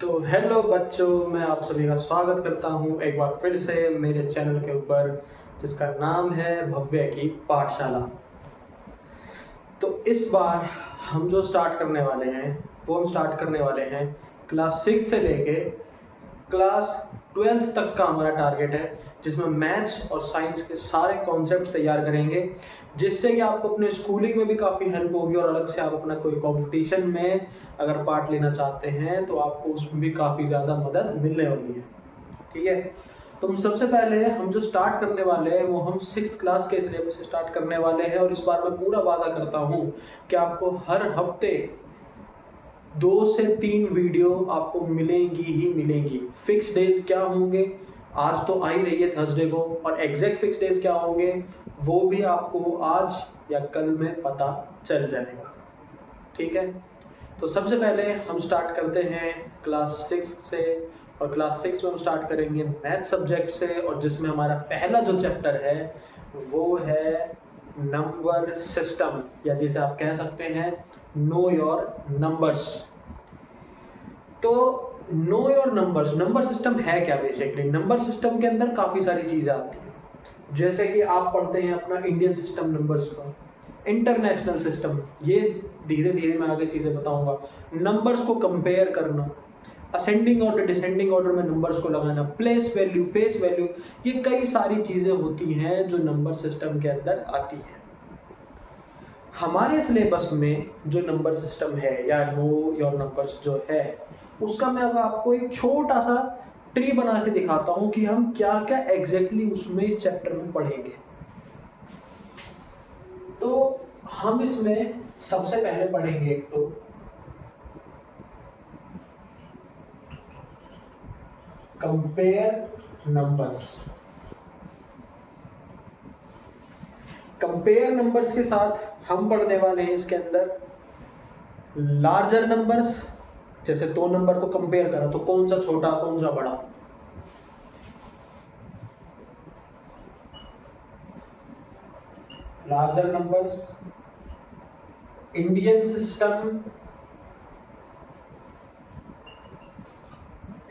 तो हेलो बच्चों, मैं आप सभी का स्वागत करता हूं एक बार फिर से मेरे चैनल के ऊपर, जिसका नाम है भव्य की पाठशाला। तो इस बार हम जो स्टार्ट करने वाले हैं वो हम स्टार्ट करने वाले हैं क्लास 6 से लेके क्लास 12th तक का हमारा टारगेट है, जिसमें मैथ्स और साइंस के सारे कॉन्सेप्ट्स तैयार करेंगे, जिससे कि आपको अपने स्कूलिंग में भी काफ़ी हेल्प होगी और अलग से आप अपना कोई कंपटीशन में अगर पार्ट लेना चाहते हैं तो आपको उसमें भी काफ़ी ज़्यादा मदद मिलने वाली है। ठीक है, तो हम सबसे पहले हम जो स्टार्ट करने वाले हैं वो हम 6th क्लास के सिलेबस से स्टार्ट करने वाले हैं। और इस बार मैं पूरा वादा करता हूँ कि आपको हर हफ्ते 2 से 3 वीडियो आपको मिलेंगी ही मिलेंगी। फिक्स डेज क्या होंगे, आज तो आ ही रही है थर्सडे को, और एग्जैक्ट फिक्स डेज क्या होंगे वो भी आपको आज या कल में पता चल जाएगा। ठीक है, तो सबसे पहले हम स्टार्ट करते हैं क्लास 6 से, और क्लास 6 में हम स्टार्ट करेंगे मैथ सब्जेक्ट से, और जिसमें हमारा पहला जो चैप्टर है वो है नंबर सिस्टम, या जिसे आप कह सकते हैं नो योर नंबर्स। तो know your numbers, number system है क्या? बेसिकली नंबर सिस्टम के अंदर काफ़ी सारी चीज़ें आती हैं, जैसे कि आप पढ़ते हैं अपना इंडियन सिस्टम नंबर्स का, इंटरनेशनल सिस्टम, ये धीरे धीरे मैं आगे चीज़ें बताऊंगा। नंबर्स को कंपेयर करना, असेंडिंग ऑर्डर डिसेंडिंग ऑर्डर में नंबर्स को लगाना, प्लेस वैल्यू, फेस वैल्यू, ये कई सारी चीज़ें होती हैं जो नंबर सिस्टम के अंदर आती हैं। हमारे सिलेबस में जो नंबर सिस्टम है या नो योर नंबर्स जो है, उसका मैं अगर आपको एक छोटा सा ट्री बना के दिखाता हूं कि हम क्या क्या एग्जैक्टली उसमें इस चैप्टर में पढ़ेंगे। तो हम इसमें सबसे पहले पढ़ेंगे एक तो कंपेयर नंबर्स। कंपेयर नंबर्स के साथ हम पढ़ने वाले हैं इसके अंदर लार्जर नंबर्स। जैसे 2 नंबर को कंपेयर करा तो कौन सा छोटा कौन सा बड़ा, larger numbers, Indian system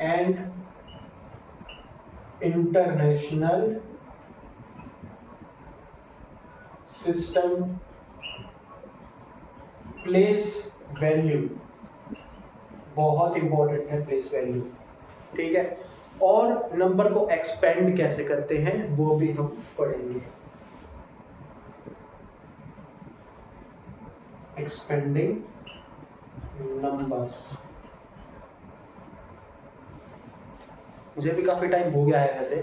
and international system, place value, बहुत इंपॉर्टेंट है प्लेस वैल्यू। ठीक है, और नंबर को एक्सपेंड कैसे करते हैं वो भी हम पढ़ेंगे, एक्सपेंडिंग नंबर्स। मुझे भी काफ़ी टाइम हो गया है वैसे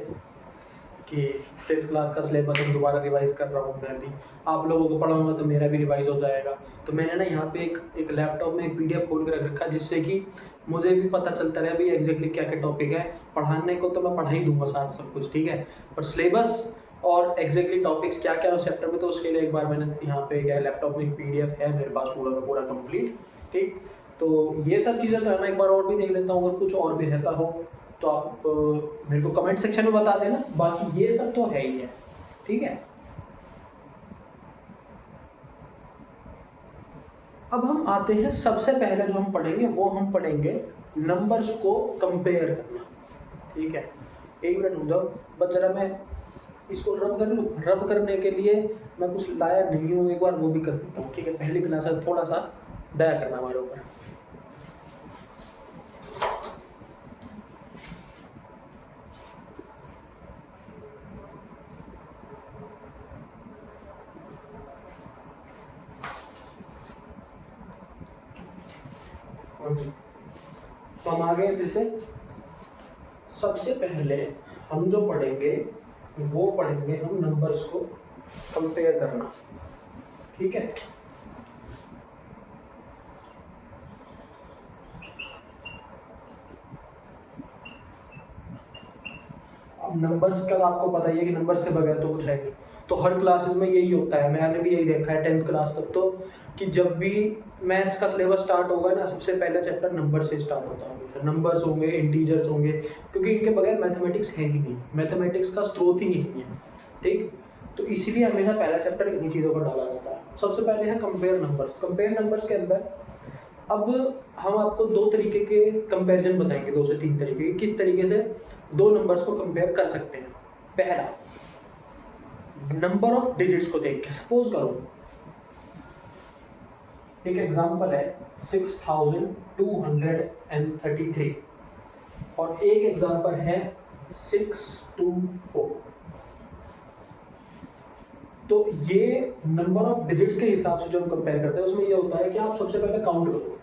कि 6th क्लास का सिलेबस हम दोबारा रिवाइज कर रहा हूँ। मैं भी आप लोगों को पढ़ाऊंगा तो मेरा भी रिवाइज हो जाएगा। तो मैंने ना यहाँ पे एक लैपटॉप में एक PDF खोल कर रख रखा, जिससे कि मुझे भी पता चलता रहे भाई एग्जैक्टली क्या क्या टॉपिक है। पढ़ाने को तो मैं पढ़ा ही दूंगा सारा सब कुछ, ठीक है, पर सिलेबस और एग्जैक्टली टॉपिक्स क्या क्या है उस चैप्टर में, तो उसके लिए एक बार मैंने यहाँ पे क्या लैपटॉप में एक PDF है मेरे पास पूरा का पूरा कंप्लीट। ठीक, तो ये सब चीज़ें तो है, मैं एक बार और भी देख लेता हूँ, अगर कुछ और भी रहता हो तो आप मेरे को कमेंट सेक्शन में बता देना। बाकी ये सब तो है ही है। ठीक है, अब हम आते हैं सबसे पहले जो हम पढ़ेंगे वो हम पढ़ेंगे नंबर्स को कंपेयर करना। ठीक है, 1 मिनट रुक जाओ बस, जरा मैं इसको रब कर लूँ। रब करने के लिए मैं कुछ लाया नहीं हूँ, एक बार वो भी कर देता हूँ। ठीक है, पहली क्लास है, थोड़ा सा दया करना हमारे ऊपर। तो हम आ गए फिर से। सबसे पहले हम जो पढ़ेंगे वो पढ़ेंगे हम नंबर्स को कंपेयर करना। ठीक है, अब नंबर्स का आपको पता ही है कि नंबर्स के बगैर तो कुछ है नहीं। तो हर क्लासेस में यही होता है, मैंने भी यही देखा है 10th क्लास तक तो, कि जब भी मैथ्स का सिलेबस स्टार्ट होगा ना, सबसे पहला चैप्टर नंबर से स्टार्ट होता है। नंबर्स होंगे, इंटीजर्स होंगे, क्योंकि इनके बगैर मैथमेटिक्स है ही नहीं, मैथमेटिक्स का स्रोत ही नहीं है। ठीक, तो इसीलिए हमेशा पहला चैप्टर इन्हीं चीज़ों पर डाला जाता है। सबसे पहले है कंपेयर नंबर्स। कंपेयर नंबर्स के अंदर अब हम आपको दो तरीके के कंपैरिजन बताएंगे, 2 से 3 तरीके के, किस तरीके से दो नंबर्स को कंपेयर कर सकते हैं। पहला, नंबर ऑफ डिजिट्स को देख के, सपोज करो एक एग्जांपल है 6233 और एक एग्जांपल है 624। तो ये नंबर ऑफ डिजिट्स के हिसाब से जो हम कंपेयर करते हैं उसमें ये होता है कि आप सबसे पहले काउंट करो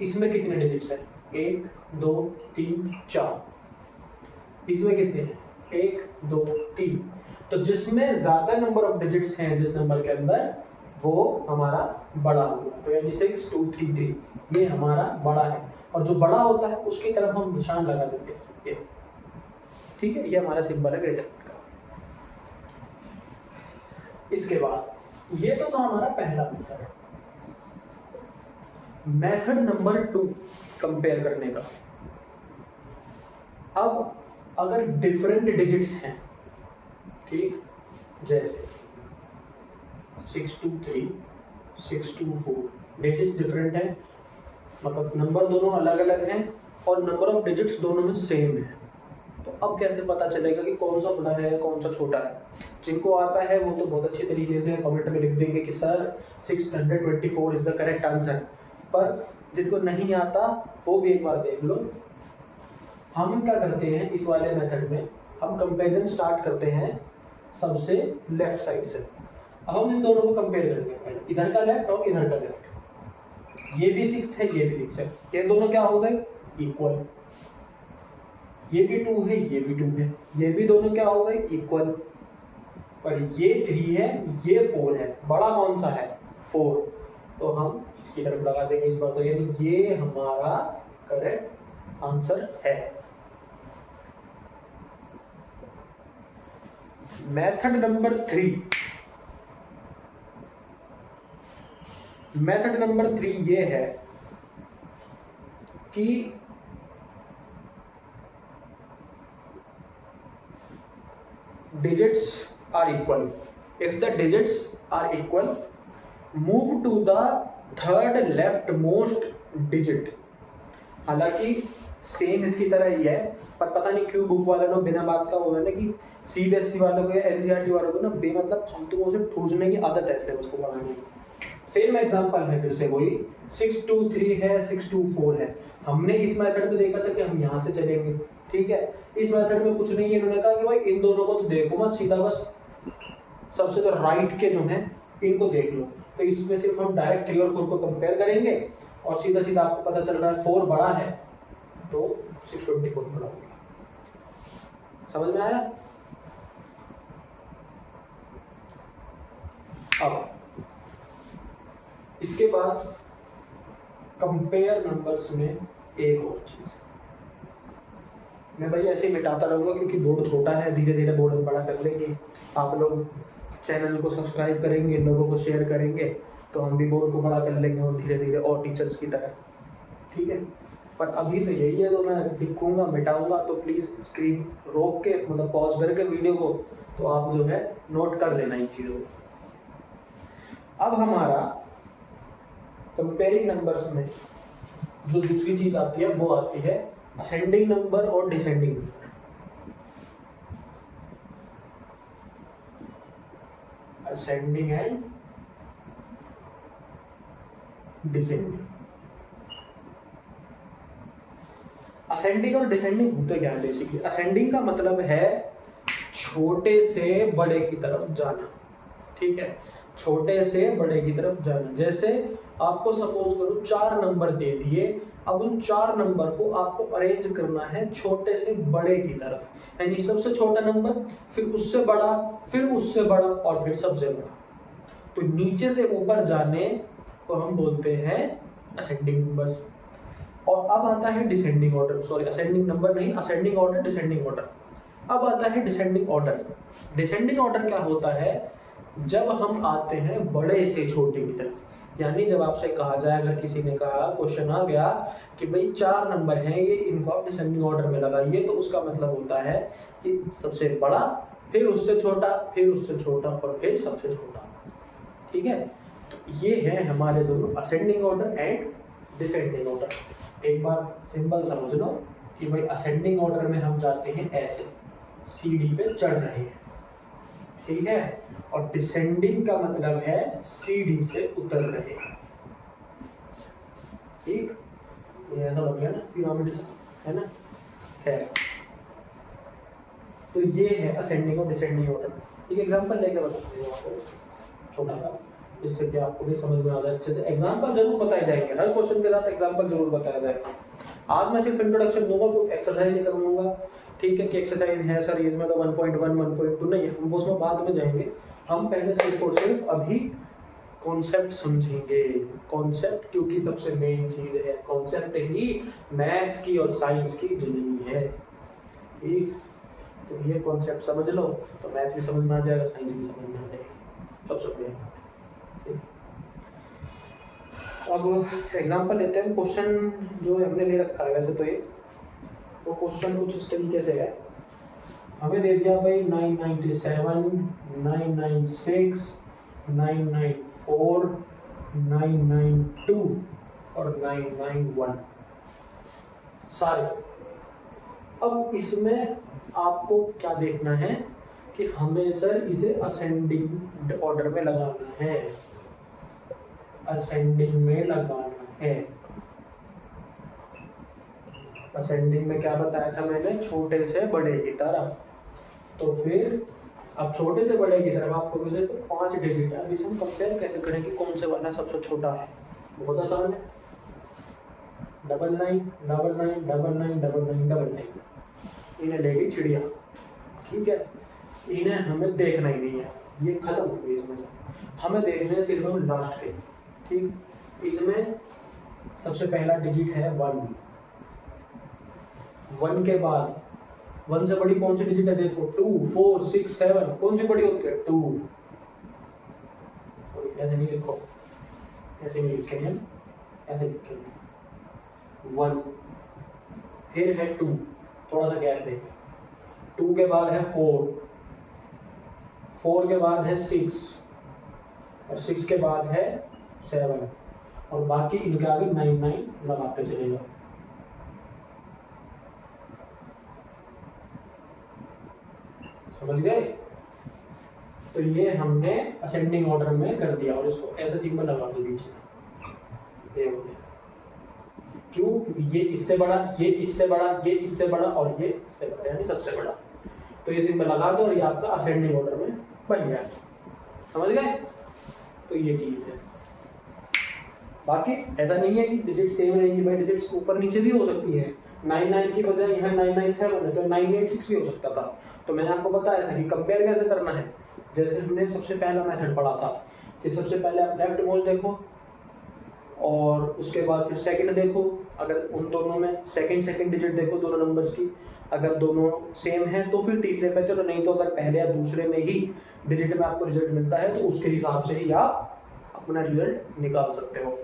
इसमें कितने डिजिट्स हैं, 1 2 3 4, इसमें कितने हैं 1 2 3। तो जिसमें ज्यादा नंबर ऑफ डिजिट्स हैं जिस नंबर के अंदर, वो हमारा बड़ा होगा। तो यानी 6233 ये हमारा बड़ा है, और जो बड़ा होता है उसकी तरफ हम निशान लगा देते हैं ये, ठीक है, ये हमारा सिंबल है ग्रेटर का। इसके बाद ये तो था हमारा पहला मेथड। मेथड नंबर 2 कंपेयर करने का। अब अगर डिफरेंट डिजिट्स हैं, ठीक, जैसे 623 624 डिजिट्स डिफरेंट है, मतलब नंबर दोनों अलग अलग हैं और नंबर ऑफ डिजिट्स दोनों में सेम है। तो अब कैसे पता चलेगा कि कौन सा बड़ा है कौन सा छोटा है? जिनको आता है वो तो बहुत अच्छी तरीके से कमेंट में लिख देंगे कि sir 624 is the correct answer, पर जिनको नहीं आता वो भी एक बार देख लो। हम क्या करते हैं इस वाले मेथड में, हम कंपैरिजन स्टार्ट करते हैं सबसे लेफ्ट साइड से। अब हम इन दोनों को कंपेयर करेंगे, इधर का लेफ्ट और इधर का लेफ्ट। ये भी 6 है ये भी 6 है, ये दोनों क्या हो गए इक्वल। ये भी 2 है ये भी 2 है, ये भी दोनों क्या हो गए इक्वल। पर ये 3 है ये 4 है, बड़ा कौन सा है 4, तो हम इसकी तरफ लगा देंगे इस बार। तो यानी ये हमारा करेक्ट आंसर है। मेथड नंबर 3, मेथड नंबर 3 ये है कि digits are equal. If the digits are equal, move to the third leftmost digit. हालांकि सेम इसकी तरह ही है, पर पता नहीं क्यों बुक वाले ने बिना बात का वो है ना कि सीबीएसई वालों को या एनसीईआरटी वालों को ना बेमतलब फालतू से ठूसने की आदत है सिलेबस को पढ़ाने की। सेम एग्जांपल है फिर से वही, 623 है 624 है। हमने इस मेथड में देखा था कि हम यहाँ से चलेंगे, ठीक है। इस मेथड में कुछ नहीं है, इन्होंने कहा कि भाई इन दोनों को तो देखो मत, सीधा बस सबसे तो राइट के जो हैं इनको देख लो। तो इसमें सिर्फ हम डायरेक्ट 3 और 4 को कंपेयर करेंगे और सीधा सीधा आपको पता चल रहा है 4 बड़ा है तो 624 बड़ा हो गया। समझ में आया? अब इसके बाद कंपेयर नंबर्स में एक और चीज मैं भाई ऐसे ही मिटाता रहूँगा क्योंकि बोर्ड छोटा है, धीरे धीरे बोर्ड हम बड़ा कर लेंगे। आप लोग चैनल को सब्सक्राइब करेंगे, लोगों को शेयर करेंगे, तो हम भी बोर्ड को बड़ा कर लेंगे और धीरे धीरे और टीचर्स की तरह, ठीक है। पर अभी तो यही है, तो मैं लिखूँगा मिटाऊँगा, तो प्लीज़ स्क्रीन रोक के मतलब पॉज करके वीडियो को तो आप जो है नोट कर लेना इन चीज़ों को। अब हमारा कंपेयरिंग नंबर्स में जो दूसरी चीज़ आती है वो आती है असेंडिंग नंबर और descending number. Ascending and descending. Ascending और डिसेंडिंग होते क्या है बेसिकली? असेंडिंग का मतलब है छोटे से बड़े की तरफ जाना, ठीक है, छोटे से बड़े की तरफ जाना। जैसे आपको सपोज करो 4 नंबर दे दिए, अब उन 4 नंबर को आपको अरेंज करना है छोटे से बड़े की तरफ, यानी सबसे छोटा नंबर, फिर उससे बड़ा, फिर उससे बड़ा और फिर सबसे बड़ा। तो नीचे से ऊपर जाने को हम बोलते हैं असेंडिंग नंबर्स। और अब आता है descending order, sorry ascending number नहीं, असेंडिंग ऑर्डर डिसेंडिंग ऑर्डर। अब आता है डिसेंडिंग ऑर्डर। डिसेंडिंग ऑर्डर क्या होता है? जब हम आते हैं बड़े से छोटे की तरफ, यानी जब आपसे कहा जाए, अगर किसी ने कहा, क्वेश्चन आ गया कि भाई 4 नंबर हैं ये, इनको आप डिसेंडिंग ऑर्डर में लगाइए, तो उसका मतलब होता है कि सबसे बड़ा, फिर उससे छोटा, फिर उससे छोटा और फिर सबसे छोटा, ठीक है। तो ये है हमारे दोनों ascending order and descending order. एक बार सिंपल समझ लो कि भाई असेंडिंग ऑर्डर में हम जाते हैं ऐसे, सीढ़ी पे चढ़ रहे हैं, ठीक है, और डिसेंडिंग का मतलब है सीढ़ी से उतर रहे हैं, ठीक, ये ऐसा बन गया ना पिरामिड सा, है ना। खैर, तो ये है असेंडिंग और डिसेंडिंग ऑर्डर। एक एग्जांपल लेके बताते हैं आपको छोटा सा, जिससे कि आपको भी समझ में आ जाए अच्छे से। एग्जांपल जरूर बताए जाएंगे, हर क्वेश्चन के साथ एग्जांपल जरूर बताया जाएगा। आज मैं सिर्फ इंट्रोडक्शन दूंगा, कोई एक्सरसाइज नहीं करूंगा, ठीक है, कि एक्सरसाइज है सर इसमें तो 1.1 1.2 नहीं, हम उसमें बाद में जाएंगे। हम पहले सिर्फ और सिर्फ अभी कॉन्सेप्ट समझेंगे, कॉन्सेप्ट, क्योंकि सबसे मेन चीज है कॉन्सेप्ट ही मैथ्स की और साइंस की जननी है, ठीक। तो ये कॉन्सेप्ट समझ लो तो मैथ्स भी समझ में आ जाएगा, साइंस भी समझ में आ जाएगी, सबसे बढ़िया बात है। अब एग्जांपल लेते हैं। क्वेश्चन जो हमने ले रखा है वैसे तो ये, वो क्वेश्चन कुछ इस तरीके से है। हमें दे दिया भाई 997, 996, 994, 992 और 991 सारे। अब इसमें आपको क्या देखना है कि हमें सर इसे असेंडिंग ऑर्डर में लगाना है, असेंडिंग में लगाना है। असेंडिंग में क्या बताया था मैंने, छोटे से बड़े की तरफ। तो फिर अब छोटे से बड़े की तरफ आपको मुझे तो 5 डिजिट है, अब इसे हम कंपेयर कैसे करें कि कौन से वाला सबसे छोटा है। बहुत आसान है, 99 99 99 99 99। इन्हें लेगी चिड़िया, ठीक है, इन्हें हमें देखना ही नहीं है, ये खत्म हो गई। इसमें से हमें देखने हैं सिर्फ हम लास्ट के, ठीक। इसमें सबसे पहला डिजिट है 1, 1 के बाद 1 से बड़ी कौन सी डिजिट है, देखो 2 4 6 7, कौन सी बड़ी होती है 2। ऐसे नहीं लिखो, ऐसे नहीं लिखेंगे, ऐसे लिखेंगे 1, फिर है 2, थोड़ा सा गैप देंगे, 2 के बाद है 4, 4 के बाद है 6 और 6 के बाद है 7 और बाकी इनके आगे 9 9 लगाते चले जाओ। समझ गए। तो ये हमने असेंडिंग ऑर्डर में कर दिया और इसको ऐसे सिंबल लगा दो बीच में, ये हो गया। क्यों, क्योंकि ये इससे बड़ा, ये इससे बड़ा, ये इससे बड़ा और ये इससे बड़ा, यानी सबसे बड़ा। तो ये सिंबल लगा दो और ये आपका असेंडिंग ऑर्डर में बन गया। समझ गए। तो ये चीज है। बाकी ऐसा नहीं है कि डिजिट सेम रहेंगी भाई, डिजिट्स ऊपर नीचे भी हो सकती है। 99 की बजाय यहाँ 997 है तो 986 भी हो सकता था। तो मैंने आपको बताया था कि कंपेयर कैसे करना है। जैसे हमने सबसे पहला मेथड पढ़ा था कि सबसे पहले आप लेफ्ट मोस्ट देखो और उसके बाद फिर सेकंड देखो, अगर उन दोनों में सेकंड डिजिट देखो दोनों नंबर्स की, अगर दोनों सेम है तो फिर तीसरे पे चलो, नहीं तो अगर पहले या दूसरे में ही डिजिट में आपको रिजल्ट मिलता है तो उसके हिसाब से ही आप अपना रिजल्ट निकाल सकते हो।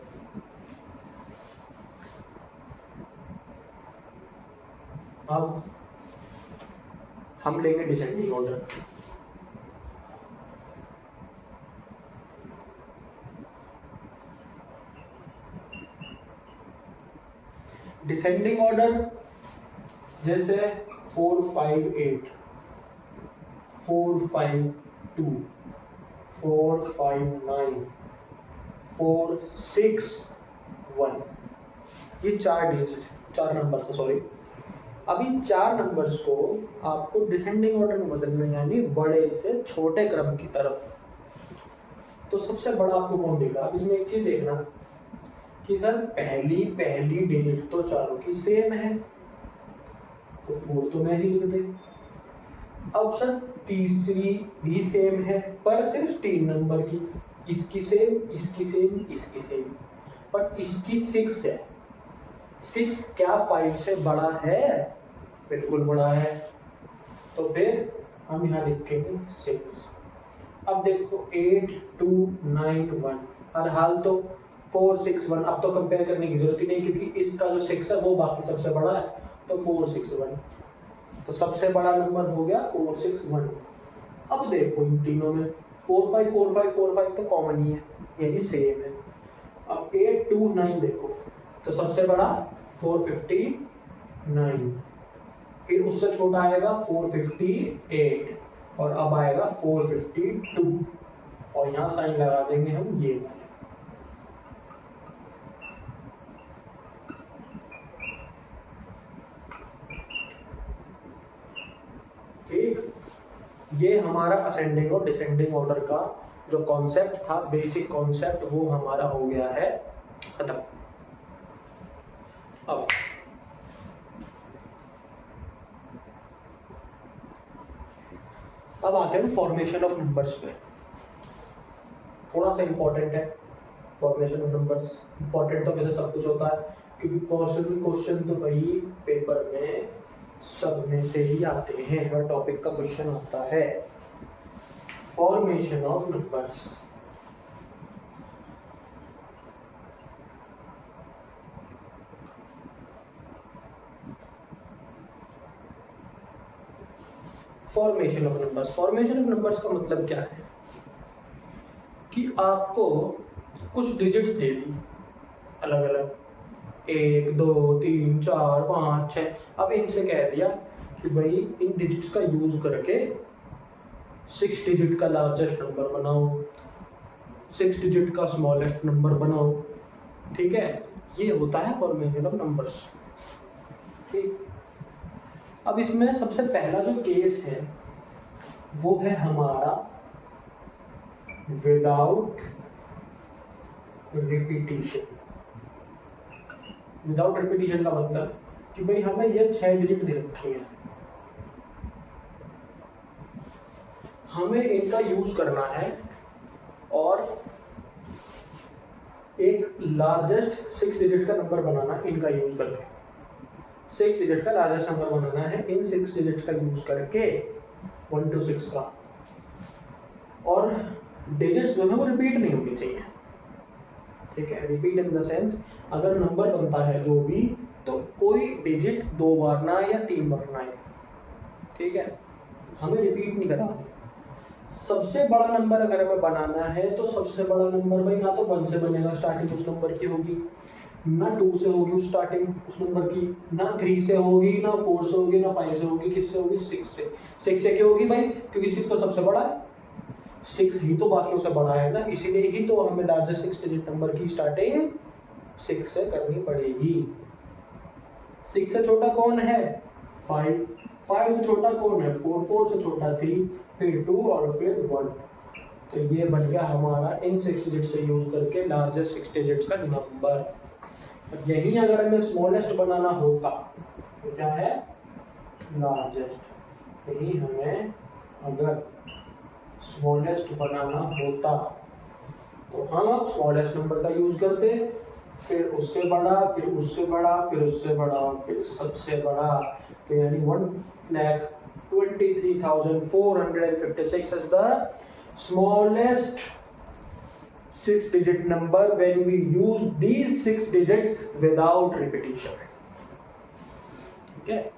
अब हम लेंगे डिसेंडिंग ऑर्डर। डिसेंडिंग ऑर्डर जैसे 4 5 8, 4 5 2, 4 5 9, 4 6 1, ये 4 डिजिट 4 नंबर, सॉरी। अभी 4 नंबर्स को आपको डिसेंडिंग ऑर्डर में बदलना, यानी बड़े से छोटे क्रम की तरफ। तो सबसे बड़ा आपको कौन देगा। अब इसमें एक चीज देखना कि सर पहली डिजिट तो चारों की सेम है तो 4 तो मैं ही लिख दे। अब सर तीसरी भी सेम है पर सिर्फ 3 नंबर की, इसकी सेम, इसकी सेम, इसकी सेम, पर इसकी 6 है। 6 क्या 5 से बड़ा है? बिल्कुल बड़ा है। तो फिर हम यहाँ लिखेंगे 6। अब देखो 8 2 9 1, हर हाल तो 4 6 1। अब तो कंपेयर करने की जरूरत ही नहीं क्योंकि इसका जो 6 है वो बाकी सबसे बड़ा है, तो 4 6 1, तो सबसे बड़ा नंबर हो गया 4 6 1। अब देखो इन तीनों में 4 5 4 5 4 5 तो कॉमन ही है, यानी सेम है। अब 8 2 9 देखो तो सबसे बड़ा 459, फिर उससे छोटा आएगा 458, और अब आएगा 452, और यहाँ साइन लगा देंगे हम ये वाले। ठीक, ये हमारा असेंडिंग और डिसेंडिंग ऑर्डर का जो कॉन्सेप्ट था, बेसिक कॉन्सेप्ट, वो हमारा हो गया है खत्म। अब आते हैं फॉर्मेशन ऑफ नंबर्स पे। थोड़ा सा इंपॉर्टेंट है फॉर्मेशन ऑफ नंबर्स। इंपॉर्टेंट तो वैसे सब कुछ होता है, क्योंकि क्वेश्चन तो भाई पेपर में सब में से ही आते हैं, हर टॉपिक का क्वेश्चन आता है। Formation of numbers, formation of numbers. Formation of numbers का मतलब क्या है कि आपको कुछ डिजिट्स दे दी अलग अलग, 1 2 3 4 5 6, अब इनसे कह दिया कि भाई इन डिजिट्स का यूज करके 6 डिजिट का लार्जेस्ट नंबर बनाओ, 6 डिजिट का स्मॉलेस्ट नंबर बनाओ। ठीक है, ये होता है फॉर्मेशन ऑफ नंबर्स। ठीक, अब इसमें सबसे पहला जो केस है वो है हमारा विदाउट रिपीटिशन। विदाउट रिपीटिशन का मतलब कि भाई हमें ये 6 डिजिट दे रखी है, हमें इनका यूज करना है और एक लार्जेस्ट 6 डिजिट का नंबर बनाना, इनका यूज करके 6 डिजिट का लार्जेस्ट नंबर बनाना है इन 6 डिजिट का यूज करके 1 to 6 का, और डिजिट्स जो है वो रिपीट नहीं होनी चाहिए। ठीक है, रिपीट इन द सेंस अगर नंबर बनता है जो भी, तो कोई डिजिट 2 बार ना आए या 3 बार ना आए। ठीक है, हमें रिपीट नहीं करानी। सबसे बड़ा नंबर अगर हमें बनाना है तो सबसे बड़ा नंबर भाई ना तो 1 से बनेगा, स्टार्टिंग उस नंबर की होगी, ना 2 से होगी स्टार्टिंग उस नंबर की, ना 3 से होगी, ना 4 से होगी, ना 5 से होगी, किससे होगी? 6 से। 6 से क्यों होगी भाई? क्योंकि 6 तो सबसे बड़ा है, 6 ही तो बाकियों से बड़ा है ना, इसीलिए ही तो हमें लार्जेस्ट 6 डिजिट नंबर की स्टार्टिंग 6 से करनी पड़ेगी। 6 से छोटा कौन है? 5। 5 से छोटा कौन है? 4। 4 से छोटा 3, फिर 2 और फिर 1। तो ये बन गया हमारा इन 6 डिजिट से यूज करके लार्जेस्ट 6 डिजिट्स का नंबर। यही अगर हमें स्मॉलेस्ट बनाना होता तो क्या है? लार्जेस्ट। यही हमें अगर स्मॉलेस्ट बनाना होता तो हम स्मॉलेस्ट नंबर का यूज करते, फिर उससे बड़ा, फिर उससे बड़ा, फिर उससे बड़ा, फिर सबसे बड़ा। तो यानी 1,23,456 is the smallest 6-digit number when we use these 6 digits without repetition. ठीक है,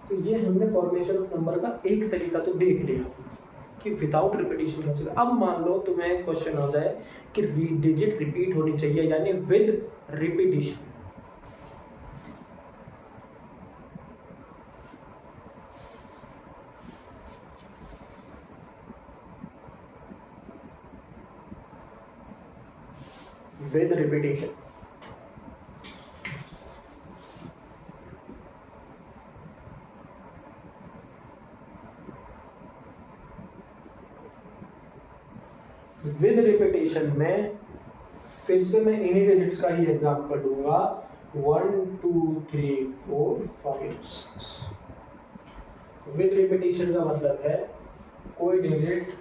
तो ये हमने फॉर्मेशन ऑफ नंबर का एक तरीका तो देख लिया कि विदाउट रिपीटिशन कैसे। अब मान लो तुम्हें क्वेश्चन आ जाए कि डिजिट रिपीट होनी चाहिए यानी with repetition. With repetition with repetition में फिर से मैं इन्हीं डिजिट्स का ही एग्जांपल दूंगा, 1 2 3 4 5 6। विद रिपीटिशन का मतलब है कोई डिजिट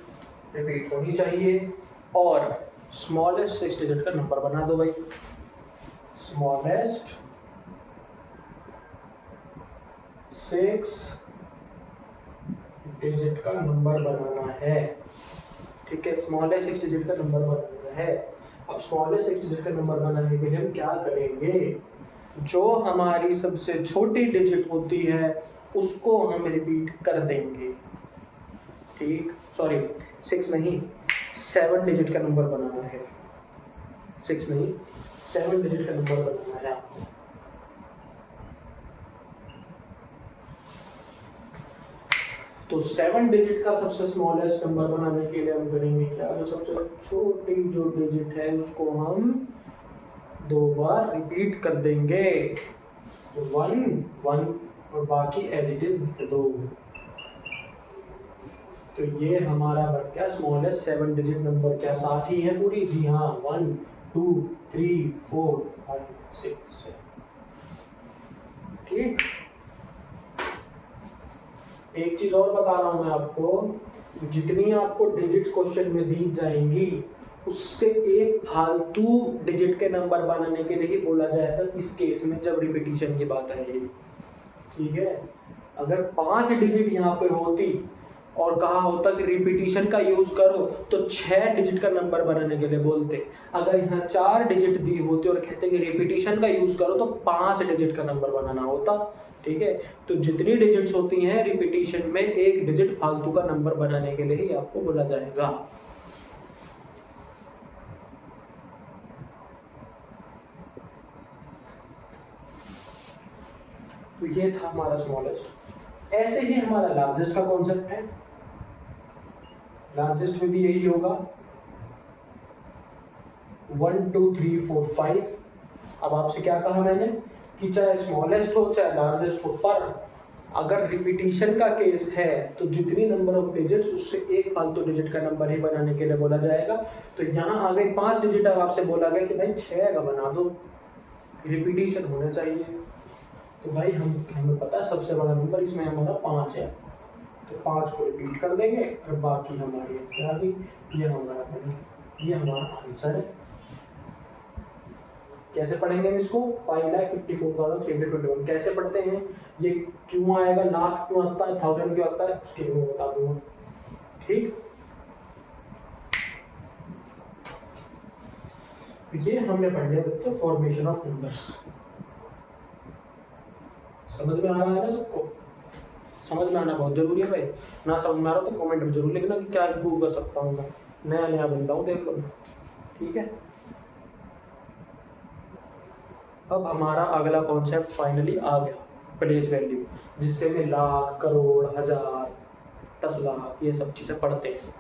रिपीट होनी चाहिए और स्मॉलेस्ट 6 डिजिट का नंबर बना दो भाई। स्मॉलेस्ट 6 डिजिट का नंबर बनाना है। ठीक है, स्मॉलेस्ट 6 डिजिट का नंबर बनाना है। अब स्मॉलेस्ट 6 डिजिट का नंबर बनाने के लिए हम क्या करेंगे? जो हमारी सबसे छोटी डिजिट होती है उसको हम रिपीट कर देंगे। ठीक, सॉरी 6 नहीं, 7 डिजिट का नंबर बनाना है। 6 नहीं, 7 डिजिट का नंबर बनाना है आपको। तो 7 डिजिट का सबसे स्मॉलेस्ट नंबर बनाने के लिए हम करेंगे क्या, जो सबसे छोटी जो डिजिट है उसको हम 2 बार रिपीट कर देंगे। तो 1 1 और बाकी एज इट इज लिख दो। तो ये हमारा बन गया स्मॉलेस्ट 7 डिजिट नंबर। क्या साथ ही है पूरी? जी हाँ, 1 2 3 4 5 6 7। ठीक। एक चीज और बता रहा हूं मैं आपको, जितनी आपको डिजिट क्वेश्चन में दी जाएंगी उससे एक फालतू डिजिट के नंबर बनाने के लिए ही बोला जाएगा इस केस में, जब रिपीटिशन की बात आएगी। ठीक है। अगर 5 डिजिट यहाँ पे होती और कहा होता कि रिपीटिशन का यूज करो तो 6 डिजिट का नंबर बनाने के लिए बोलते। अगर यहाँ 4 डिजिट दी होती और कहते कि रिपीटिशन का यूज करो तो 5 डिजिट का नंबर बनाना होता। ठीक है। तो जितनी डिजिट्स होती हैं रिपीटिशन में, एक डिजिट फालतू का नंबर बनाने के लिए ही आपको बोला जाएगा। तो ये था हमारा स्मॉलेस्ट। ऐसे ही हमारा लार्जेस्ट का कॉन्सेप्ट है। लार्जेस्ट में भी यही होगा 1 2 3 4 5। अब आपसे क्या कहा मैंने कि चाहे स्मॉलेस्ट हो चाहे लार्जेस्ट हो, पर अगर रिपीटिशन का केस है तो जितनी नंबर ऑफ डिजिट्स उससे एक फालतू डिजिट का नंबर ही बनाने के लिए बोला जाएगा। तो यहाँ आ गई 5 डिजिट। अब आपसे बोला गया कि भाई 6 का बना दो, रिपीटिशन होना चाहिए। तो भाई हमें पता है सबसे बड़ा नंबर इसमें हमारा 5 है, तो 5 को रिपीट कर देंगे और बाकी हमारी आंसर आ गई। ये हमारा आंसर है। कैसे पढ़ेंगे हम इसको? 5,54,321 कैसे पढ़ते हैं? ये क्यों आएगा, लाख क्यों आता है, 1000 क्यों आता है, उसके लिए मैं बता दूंगा। ठीक। ये हमने पढ़ लिया बच्चों फॉर्मेशन ऑफ नंबर्स। समझ में आ रहा है ना सबको? समझ में आना बहुत जरूरी है भाई। ना समझ में आ रहा तो कमेंट में जरूर लिखना कि क्या इम्प्रूव कर सकता हूँ मैं। नया बंदा हूँ, देख लो। ठीक है। अब हमारा अगला कॉन्सेप्ट फाइनली आ गया, प्लेस वैल्यू, जिससे में लाख, करोड़, हजार, 10 लाख ये सब चीजें पढ़ते हैं।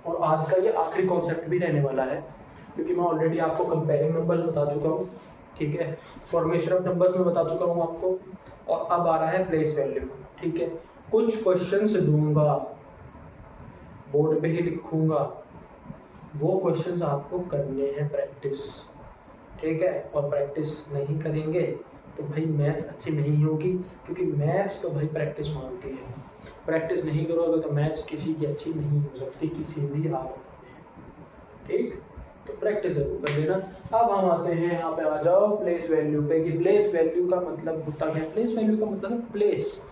और आज का ये आखिरी कॉन्सेप्ट भी रहने वाला है, क्योंकि मैं ऑलरेडी आपको कंपेयरिंग नंबर्स बता चुका हूँ। ठीक है। फॉर्मेशन ऑफ नंबर्स में बता चुका हूँ आपको, और अब आ रहा है प्लेस वैल्यू। ठीक है। कुछ क्वेश्चंस दूंगा, बोर्ड पे ही लिखूंगा, वो क्वेश्चंस आपको करने हैं प्रैक्टिस। ठीक है। और प्रैक्टिस नहीं करेंगे तो भाई मैथ्स अच्छी नहीं होगी, क्योंकि मैथ्स तो भाई प्रैक्टिस मांगती है। प्रैक्टिस नहीं करोगे तो मैथ्स किसी की अच्छी नहीं हो सकती किसी भी हालत में। ठीक। तो प्रैक्टिस जरूर कर लेना। अब हम आते हैं यहाँ पे, आ जाओ प्लेस वैल्यू पे, कि प्लेस वैल्यू का मतलब होता क्या है। प्लेस वैल्यू का मतलब है प्लेस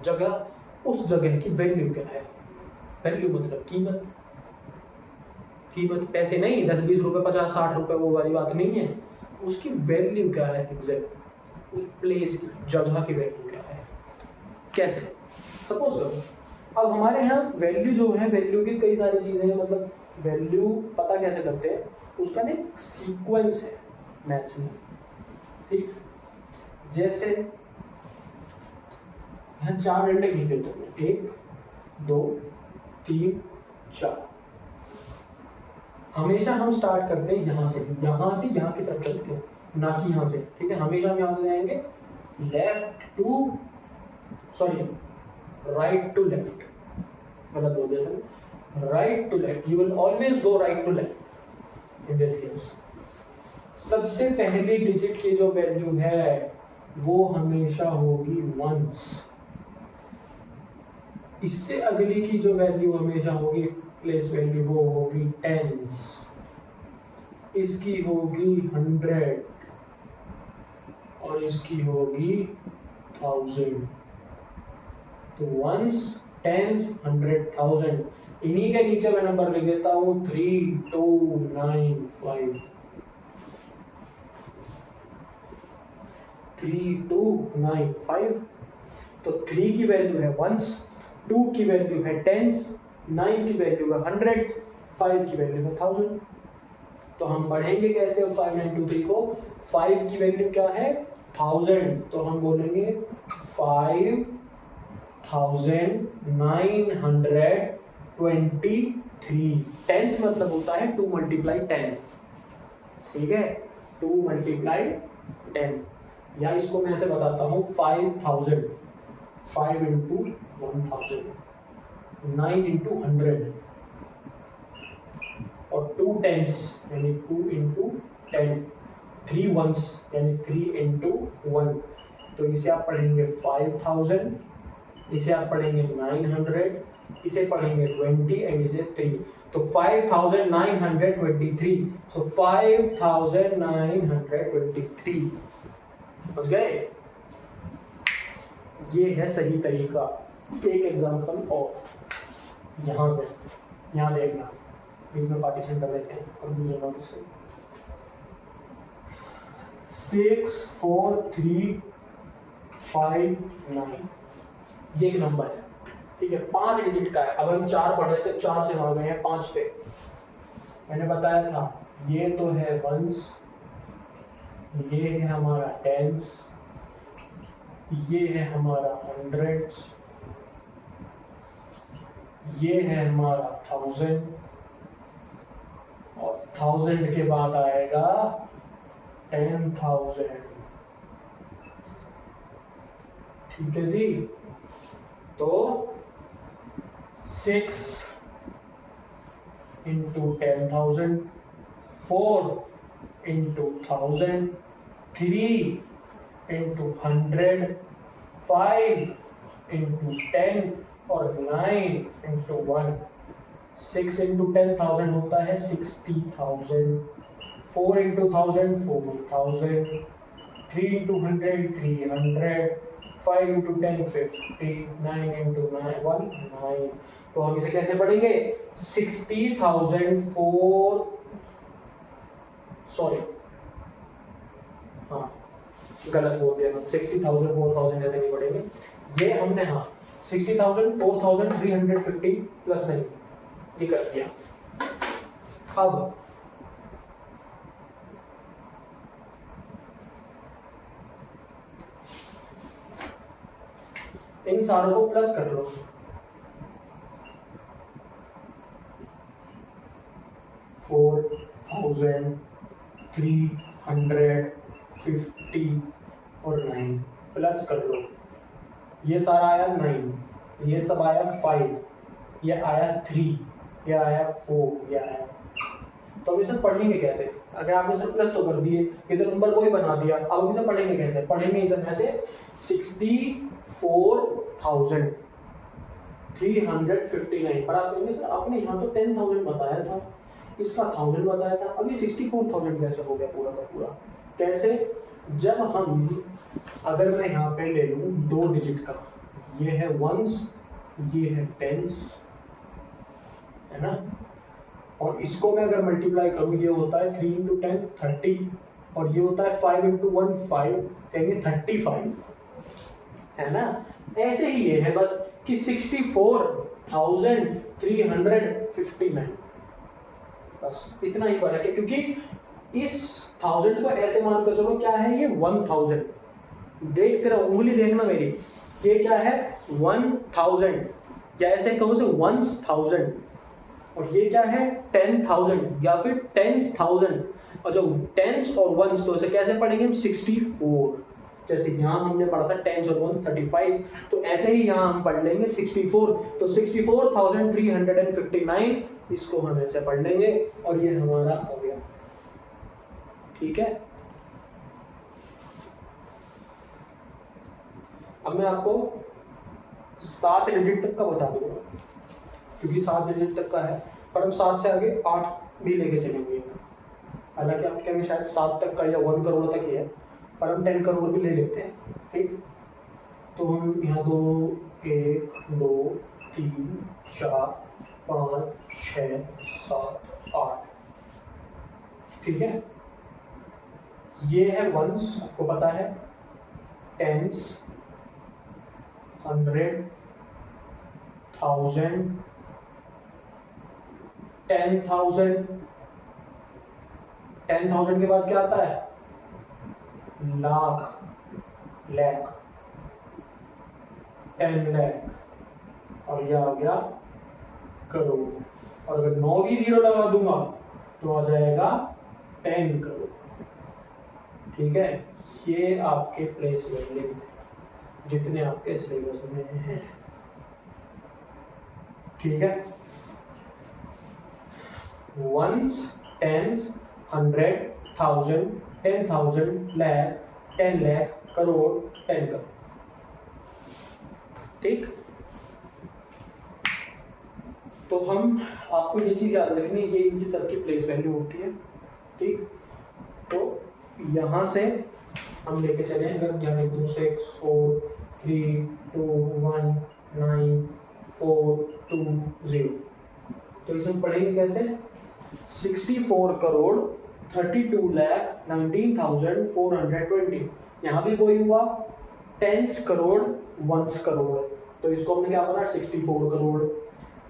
जगह, उस जगह की वैल्यू क्या है। वैल्यू मतलब कीमत। पैसे नहीं, 10 20 रुपए 50 60 रुपए वो वाली बात नहीं है। उसकी वैल्यू क्या है एग्जैक्ट, उस प्लेस की जगह की वैल्यू क्या है। कैसे? सपोज करो अब हमारे यहाँ वैल्यू जो है, वैल्यू की कई सारी चीजें हैं। मतलब वैल्यू पता कैसे करते हैं, उसका ना एक सीक्वेंस है मैथ्स में। ठीक। जैसे यहाँ 4 डंडे खींच देते हैं, 1 2 3 4। हमेशा हम स्टार्ट करते हैं यहाँ से यहाँ की तरफ चलते हैं, ना कि यहाँ से। ठीक है। हमेशा हम यहाँ से जाएंगे राइट टू लेफ्ट, गलत बोल दिया था, right to left. You will always go right to left in this case. सबसे पहली डिजिट की जो वैल्यू है वो हमेशा होगी 1s। इससे अगली की जो वैल्यू हमेशा होगी प्लेस वैल्यू, वो होगी 10s। इसकी होगी 100 और इसकी होगी 1000। तो 1s 10s 100 1000। इन्हीं के नीचे मैं नंबर लिख देता हूं 3295। 3295। तो 3 की वैल्यू है वंस, 2 की वैल्यू है टेंस, 9 की वैल्यू है 100, 5 की वैल्यू है 1000। तो हम पढ़ेंगे कैसे 5923 को? 5 की वैल्यू क्या है? 1000, तो हम बोलेंगे 5923। टेंस मतलब होता है 2 मल्टीप्लाई 10, ठीक है, 2 मल्टीप्लाई 10। या इसको मैं ऐसे बताता हूँ 5000, 5 इंटू 1000, 9 इंटू 100 और 2 टेंस यानी 2 इंटू 10, 3 वंस यानी 3 इंटू 1। तो इसे आप पढ़ेंगे 5000, इसे आप पढ़ेंगे 900, इसे पढ़ेंगे 20 एंड इसे 3। तो 5923, तो 5923, समझ गए? ये है सही तरीका। एक एग्जांपल और यहां से, यहां देखना, बीच में पार्टीशन कर लेते हैं, कंफ्यूजन हो इससे। 6435 ये एक नंबर है, ठीक है, 5 डिजिट का है। अब हम 4 पढ़ रहे थे, 4 से वहां गए हैं 5 पे। मैंने बताया था ये तो है वंस, ये है हमारा टेंस, ये है हमारा हंड्रेड्स, ये है हमारा 1000 और 1000 के बाद आएगा 10,000, ठीक है जी। तो 6 इंटू 10,000, 4 इंटू 1000, 3 इंटू 100, 5 इंटू 10 और 9 इंटू 1। 6 इंटू 10,000 होता है 60,000, 4 इंटू 1000 4,000, 3 इंटू 100 300, 5 इंटू 10 50, 9 इंटू 9 9। तो हम इसे कैसे पढ़ेंगे? 60,000 सॉरी, हाँ गलत बोल दिया मैं, 60,000 4,000 ऐसे नहीं पढ़ेंगे ये हमने, हाँ 60,000 4,350 प्लस नहीं, ये कर दिया। अब इन सारों को प्लस कर लो, 4,350 और 9 प्लस कर लो। ये सारा आया 9, ये सब आया 5, ये आया 3, ये आया 4, ये आया। तो हम इसे पढ़ेंगे कैसे? अगर आपने सब प्लस तो कर दिए, ये तो नंबर को ही बना दिया, अब इसे पढ़ेंगे कैसे? पढ़ेंगे इसे ऐसे 64,359। पर आप कहेंगे सर आपने यहाँ तो 10,000 बताया था, इसका 1000 बताया था, अभी 64,000 कैसे हो गया पूरा का पूरा? कैसे? जब हम, अगर मैं यहाँ पे ले लूँ 2 डिजिट का, ये है वंस, ये है टेंस, है ना, और इसको मैं अगर मल्टीप्लाई करूँ, ये होता है 3 इंटू 10 30, और ये होता है 5 इंटू 1 5, कहेंगे 35, है ना। ऐसे ही ये है बस कि 64,359, बस इतना ही फर्क है, क्योंकि इस 1000 को ऐसे मान कर चलो क्या है, ये 1000, देख कर उंगली देखना मेरी, ये क्या है 1000, या ऐसे कहो से 1000, और ये क्या है 10,000 या फिर 10,000, और जो टेंस और वंस तो इसे कैसे पढ़ेंगे हम 64, जैसे यहाँ हमने पढ़ा था टेंस और वंस 35, तो ऐसे ही यहाँ हम पढ़ लेंगे 64, तो 64,359 इसको हम ऐसे पढ़ लेंगे और ये हमारा हो गया, ठीक है। अब मैं आपको 7 डिजिट तक का बता दूंगा, क्योंकि 7 डिजिट तक का है, पर हम 7 से आगे 8 भी लेके चलेंगे। हालांकि आप कहेंगे शायद 7 तक का या 1 करोड़ तक ही है, पर हम 10 करोड़ भी ले लेते हैं, ठीक। तो हम यहाँ 2 1 2 3 4 5 6 7 8, ठीक है। ये है वंस, आपको पता है, टेंस, 100,000, 10,000, 10,000 के बाद क्या आता है? लाख, लाख, 10 लाख, और ये आ गया करोड़। और अगर 9 भी जीरो लगा दूंगा तो आ जाएगा 10 करोड़। ठीक है, ये आपके प्लेस वैल्यू जितने आपके सिलेबस में हैं। ठीक है, वंस, टेंस, 100, 1000, 10,000, लाख, 10 लाख, करोड़, 10 करोड़। ठीक, तो हम आपको ये चीज याद रखनी है, ये इनकी सबकी प्लेस वैल्यू होती है। ठीक, तो यहाँ से हम लेके चले, अगर यहाँ 2 6 4 3 2 1 9 4 2 0, तो इसमें पढ़ेंगे कैसे? 64 करोड़ 32 लाख 19,420। यहाँ भी वही हुआ, टेंस करोड़, वंस करोड़, तो इसको हमने क्या बोला? 64 करोड़।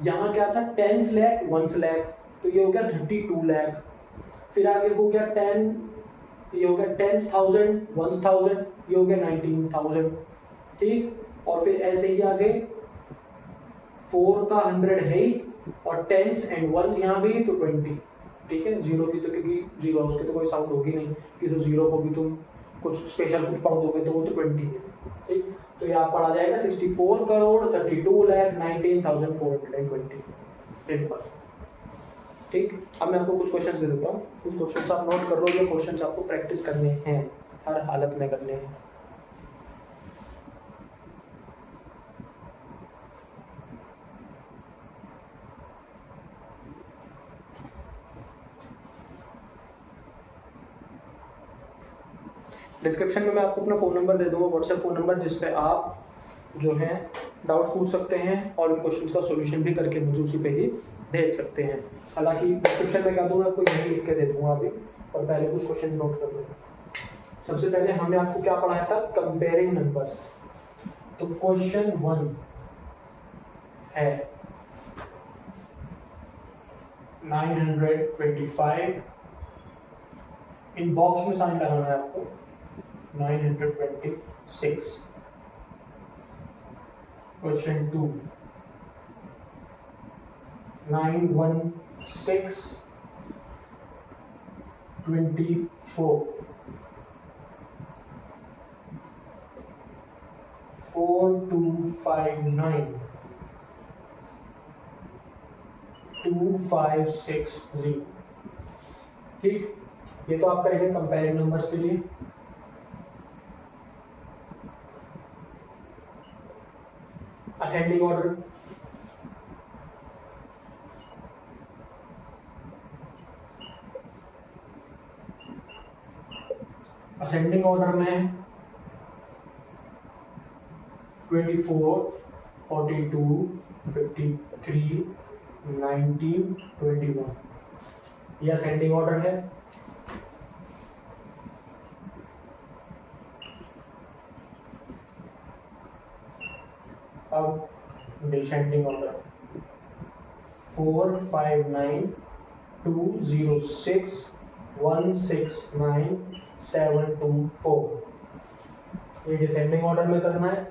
यहाँ क्या था? टेंस लाख, वंस लाख, तो ये हो गया 32 लाख। फिर आगे हो गया 10, ये हो गया 10,000, 1,000, ये हो गया 19,000। ठीक, और फिर ऐसे ही आगे 4 का 100 है ही, और टेंस एंड वंस यहाँ भी तो 20। ठीक है, जीरो की तो, क्योंकि जीरो उसकी तो कोई साउंड होगी नहीं कि तो जीरो को भी तुम कुछ स्पेशल कुछ पढ़ दोगे तो वो तो 20 है। ठीक, तो ये आपका आ जाएगा 64 करोड़ 32 लाख 19,420। सिंपल। ठीक, अब मैं आपको कुछ क्वेश्चंस दे देता हूँ, कुछ क्वेश्चंस आप नोट कर लो, ये क्वेश्चंस आपको प्रैक्टिस करने हैं, हर हालत में करने हैं। डिस्क्रिप्शन में मैं आपको अपना फ़ोन नंबर दे दूंगा, व्हाट्सएप फ़ोन नंबर, जिस पे आप जो है डाउट्स पूछ सकते हैं और उन क्वेश्चंस का सॉल्यूशन भी करके मुझे उसी पे ही भेज सकते हैं। हालांकि डिस्क्रिप्शन में क्या दूंगा, आपको यही लिख के दे दूंगा अभी, और पहले कुछ क्वेश्चन नोट कर लूँगा। सबसे पहले हमने आपको क्या पढ़ाया था? Comparing numbers. तो क्वेश्चन 1 है 925, इन बॉक्स में साइन लगाना है आपको, 926। क्वेश्चन 2 916 24, 4259 2560। ठीक, ये तो आप करेंगे कंपेयरिंग नंबर्स के लिए। असेंडिंग ऑर्डर, असेंडिंग ऑर्डर में 24, 42, 53, 19, 21, ये असेंडिंग ऑर्डर है। अब डिसेंडिंग ऑर्डर 4, 5, 9, 2, 0, 6, 1, 6, 9, 7, 2, 4, ये डिसेंडिंग ऑर्डर में करना है।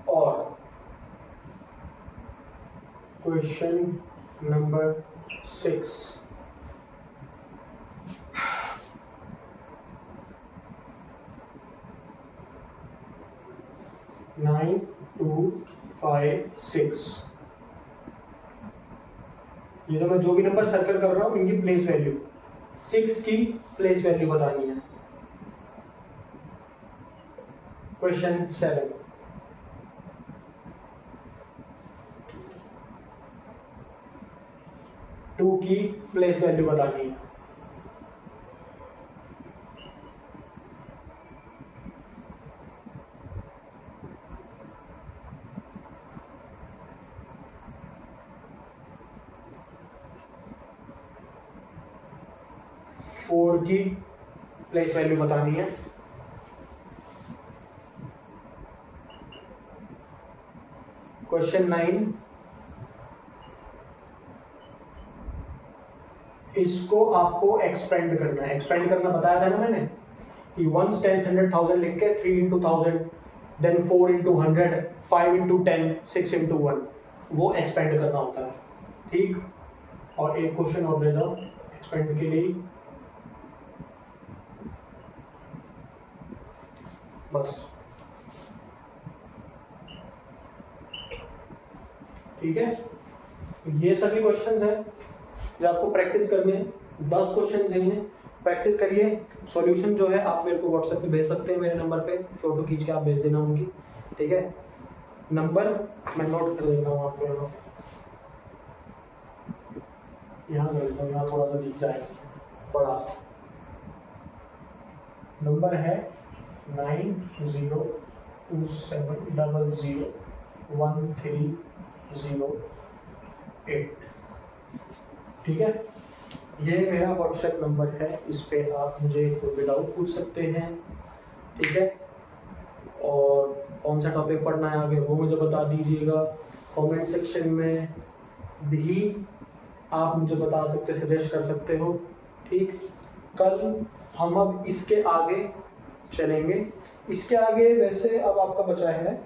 और क्वेश्चन नंबर 6 9, 2, 5, 6, ये जो मैं जो भी नंबर सर्कल कर रहा हूं इनकी प्लेस वैल्यू, 6 की प्लेस वैल्यू बतानी है। क्वेश्चन 7 2 की प्लेस वैल्यू बतानी है। फोर की प्लेस वैल्यू बतानी है। क्वेश्चन 9, इसको आपको एक्सपेंड करना है। एक्सपेंड करना बताया था ना मैंने कि 1 10 100,000 लिख के 3 into 1000, then 4 into 100, 5 into 10, 6 into 1, वो एक्सपेंड करना होता है। ठीक, और एक क्वेश्चन और ले जाओ एक्सपेंड के लिए, बस। ठीक है, ये सभी क्वेश्चंस हैं जो आपको प्रैक्टिस करने हैं। 10 क्वेश्चन यही हैं, प्रैक्टिस करिए। सॉल्यूशन जो है आप मेरे को व्हाट्सएप पे भेज सकते हैं, मेरे नंबर पे फोटो खींच के आप भेज देना उनकी। ठीक है, नंबर मैं नोट कर देता हूँ आपको, यहाँ कर देता हूँ, यहाँ थोड़ा सा दिख जाएगा बड़ा सा। नंबर है 9027001308। ठीक है, ये मेरा व्हाट्सएप नंबर है, इस पे आप मुझे कोई भी डाउट पूछ सकते हैं। ठीक है, और कौन सा टॉपिक पढ़ना है आगे वो मुझे बता दीजिएगा। कमेंट सेक्शन में भी आप मुझे बता सकते, सजेस्ट कर सकते हो। ठीक, कल हम अब इसके आगे चलेंगे। इसके आगे वैसे अब आपका बचा है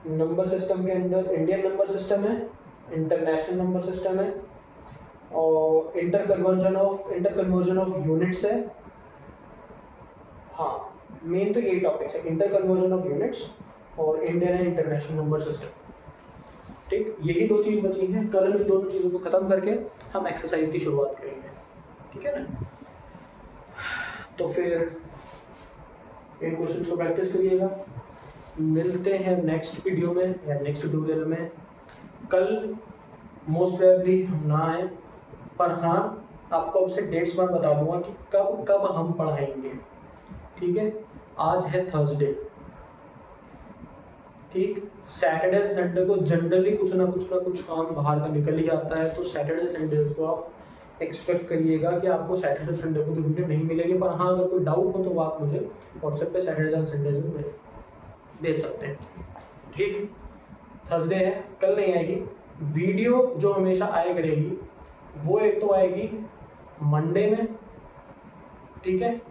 नंबर सिस्टम के अंदर इंडियन नंबर सिस्टम है, इंटरनेशनल नंबर सिस्टम है, और इंटर कन्वर्जन ऑफ यूनिट्स है। हाँ, मेन तो यही टॉपिक्स है, इंटर कन्वर्जन ऑफ यूनिट्स और Indian and international number system. ठीक, यही 2 चीज़ बची हैं। कल इन दोनों चीज़ों को ख़त्म करके हम एक्सरसाइज की शुरुआत करेंगे। ठीक है ना, तो फिर इन क्वेश्चन को प्रैक्टिस करिएगा। मिलते हैं नेक्स्ट वीडियो में या नेक्स्ट ट्यूटोरियल में। कल मोस्ट प्रोबेबली हम ना आए, पर हाँ आपको अब से डेट्स मैं बता दूंगा कि कब कब हम पढ़ाएंगे। ठीक है, आज है थर्सडे। ठीक, सैटरडे संडे को जनरली कुछ ना कुछ काम बाहर का निकल ही आता है, तो सैटरडे संडे को आप एक्सपेक्ट करिएगा कि आपको सैटरडे संडे को तो वीडियो नहीं मिलेगी। पर हाँ, अगर कोई डाउट हो तो आप मुझे व्हाट्सएप पे सैटरडे एंड संडे में भेज सकते हैं। ठीक, थर्सडे है, कल नहीं आएगी वीडियो। जो हमेशा आया करेगी वो एक तो आएगी मंडे में, ठीक है,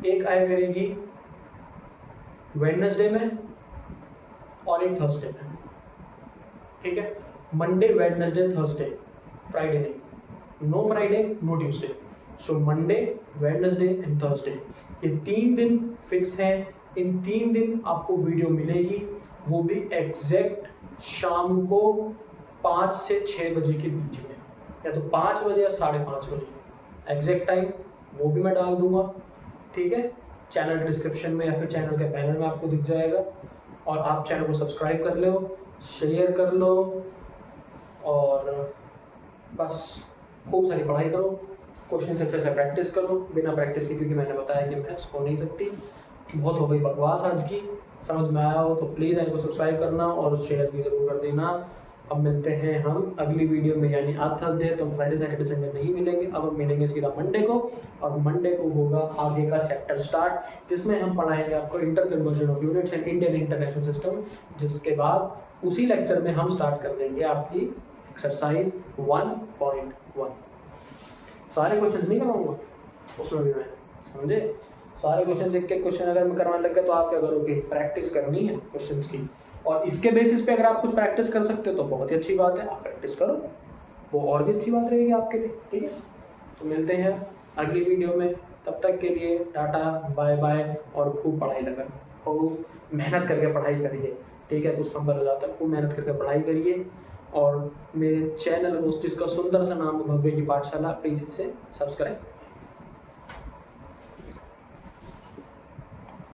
एक आया करेगी वेडनेसडे में, और एक थर्सडे में। ठीक है, मंडे वेडनेसडे थर्सडे, फ्राइडे नहीं, no Friday no Tuesday. So Monday Wednesday and Thursday, ये 3 दिन फिक्स हैं। इन 3 दिन आपको वीडियो मिलेगी, वो भी एग्जैक्ट शाम को 5 से 6 बजे के बीच में, या तो 5 बजे या 5:30 बजे एग्जैक्ट टाइम वो भी मैं डाल दूंगा। ठीक है, चैनल के डिस्क्रिप्शन में या फिर चैनल के बैनर में आपको दिख जाएगा। और आप चैनल को सब्सक्राइब कर लो, शेयर कर लो, और बस खूब सारी पढ़ाई करो, क्वेश्चन अच्छे से प्रैक्टिस करो। बिना प्रैक्टिस के, क्योंकि मैंने बताया कि मैथ्स हो नहीं सकती। बहुत हो गई बकवास आज की, समझ में आया हो तो प्लीज़ चैनल को सब्सक्राइब करना और शेयर भी ज़रूर कर देना। अब मिलते हैं हम अगली वीडियो में, यानी आज थर्सडे है तो हम फ्राइडे सैटरडे संडे नहीं मिलेंगे। अब हम मिलेंगे सीधा मंडे को, और मंडे को होगा आगे का चैप्टर स्टार्ट, जिसमें हम पढ़ाएंगे आपको inter conversion of units and Indian international system. जिसके बाद उसी लेक्चर में हम स्टार्ट कर देंगे आपकी एक्सरसाइज 1.1। सारे क्वेश्चन नहीं करवाऊंगा उसमें भी मैं, समझे। सारे क्वेश्चन, एक एक क्वेश्चन अगर मैं करवाने लग गया तो आप क्या करोगे, प्रैक्टिस करनी है क्वेश्चंस की। और इसके बेसिस पे अगर आप कुछ प्रैक्टिस कर सकते हो तो बहुत ही अच्छी बात है, आप प्रैक्टिस करो, वो और भी अच्छी बात रहेगी आपके लिए। ठीक है, तो मिलते हैं अगली वीडियो में, तब तक के लिए टाटा बाय बाय। और खूब पढ़ाई लगा, खूब मेहनत करके पढ़ाई करिए। ठीक है, कुछ नंबर हो जाता है, खूब मेहनत करके पढ़ाई करिए। और मेरे चैनल को, जिसका सुंदर सा नाम है भव्य की पाठशाला, प्लीज़ इसे सब्सक्राइब